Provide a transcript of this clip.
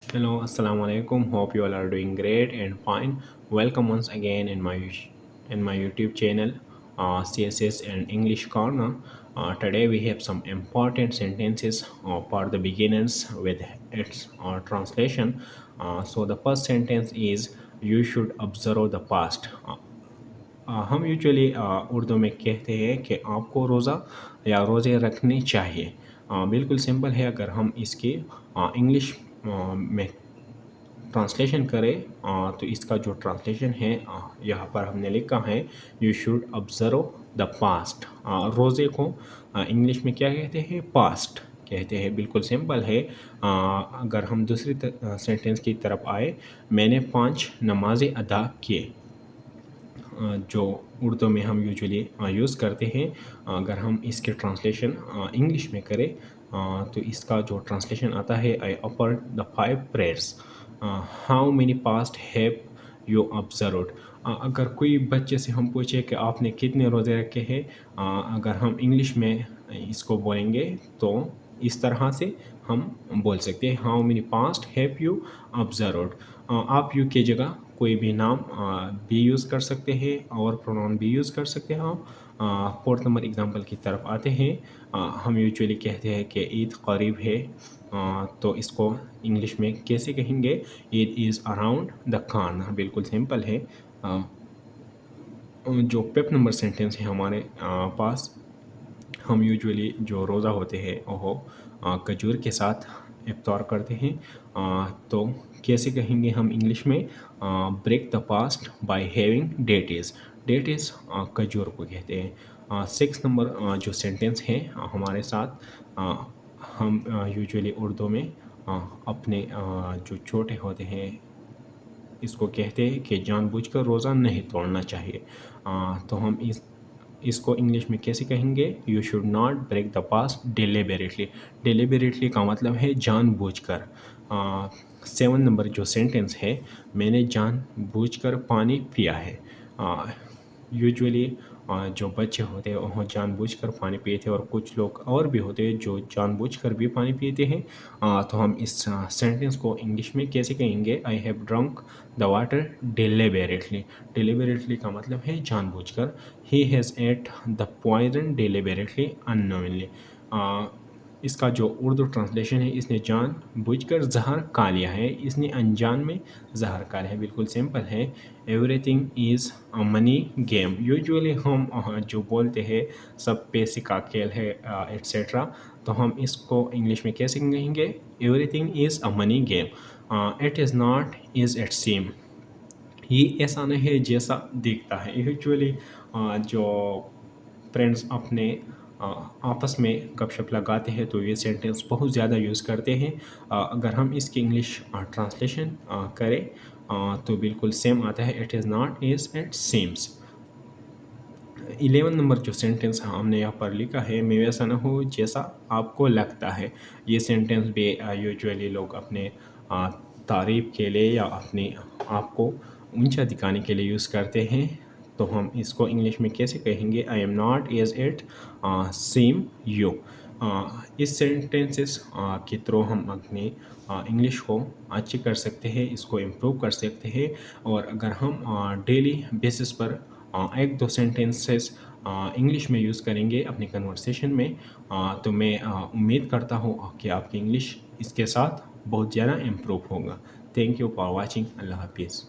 Hello, Assalamu alaikum. Hope you all are doing great and fine. Welcome once again in my YouTube channel, CSS and English Corner. Today we have some important sentences for the beginners with its translation. So the first sentence is you should observe the past. हम usually Urdu में कहते हैं कि आपको रोज़ा या रोज़े रखने चाहिए। बिल्कुल सिंपल है। अगर हम इसकी इंग्लिश में ट्रांसलेशन करें तो इसका जो ट्रांसलेशन है यहाँ पर हमने लिखा है you should observe the past. रोज़े को इंग्लिश में क्या कहते हैं? पास्ट कहते हैं। बिल्कुल सिंपल है। अगर हम दूसरी सेंटेंस की तरफ आए, मैंने 5 नमाज़ें अदा किए, जो उर्दू में हम यूजुअली यूज़ करते हैं। अगर हम इसके ट्रांसलेशन इंग्लिश में करें तो इसका जो ट्रांसलेशन आता है I offer the 5 prayers. How many fasts have you observed. अगर कोई बच्चे से हम पूछे कि आपने कितने रोज़े रखे हैं, अगर हम इंग्लिश में इसको बोलेंगे तो इस तरह से हम बोल सकते हैं, how many fasts have you observed. आप यू की जगह कोई भी नाम भी यूज़ कर सकते हैं और प्रोनाउन भी यूज़ कर सकते हैं आप। फोर्थ नंबर एग्जांपल की तरफ आते हैं। हम यूजुअली कहते हैं कि ईद करीब है, तो इसको इंग्लिश में कैसे कहेंगे? Eid is around the corner. बिल्कुल सिंपल है। जो फिफ्थ नंबर सेंटेंस है हमारे पास, हम यूजुअली जो रोज़ा होते हैं वो खजूर के साथ इफ्तार करते हैं। तो कैसे कहेंगे हम इंग्लिश में? Break the fast by having dates. Dates खजूर को कहते हैं। सिक्स नंबर जो सेंटेंस है हमारे साथ, हम यूजुअली उर्दू में अपने जो छोटे होते हैं इसको कहते हैं कि जानबूझकर रोज़ा नहीं तोड़ना चाहिए। तो हम इसको इंग्लिश में कैसे कहेंगे? You should not break the fast deliberately. Deliberately का मतलब है जानबूझकर। 7 नंबर जो सेंटेंस है, मैंने जानबूझकर पानी पिया है। यूजुअली जो बच्चे होते हैं वो जानबूझकर पानी पीते हैं और कुछ लोग और भी होते हैं जो जानबूझकर भी पानी पीते हैं। तो हम इस सेंटेंस को इंग्लिश में कैसे कहेंगे? I have drunk the water deliberately. Deliberately का मतलब है जानबूझकर। He has ate the poison deliberately unknowingly. इसका जो उर्दू ट्रांसलेशन है, इसने जानबूझकर जहर खा लिया है, इसने अनजान में जहर खा लिया है। बिल्कुल सिंपल है। Everything is a money game. Usually हम जो बोलते हैं सब पैसे का खेल है एट्सेट्रा, तो हम इसको इंग्लिश में कैसे कहेंगे? Everything is a money game. It is not is it seem. ये ऐसा नहीं है जैसा दिखता है। यूजुअली जो फ्रेंड्स अपने आपस में गपशप लगाते हैं तो ये सेंटेंस बहुत ज़्यादा यूज़ करते हैं। अगर हम इसकी इंग्लिश ट्रांसलेशन करें तो बिल्कुल सेम आता है, it is not is it seems. 11 number जो सेंटेंस हमने यहाँ पर लिखा है, मैं वैसा ना हूँ जैसा आपको लगता है। ये सेंटेंस भी यूजुअली लोग अपने तारीफ़ के लिए या अपने आप को ऊंचा दिखाने के लिए यूज़ करते हैं। तो हम इसको इंग्लिश में कैसे कहेंगे? I am not as it same you. इस सेंटेंसेस के थ्रू हम अपनी इंग्लिश को अच्छी कर सकते हैं, इसको इम्प्रूव कर सकते हैं। और अगर हम डेली बेसिस पर एक दो सेंटेंसेस इंग्लिश में यूज़ करेंगे अपने कन्वर्सेशन में, तो मैं उम्मीद करता हूँ कि आपकी इंग्लिश इसके साथ बहुत ज़्यादा इम्प्रूव होगा। Thank you for watching. Allah हाफिज़।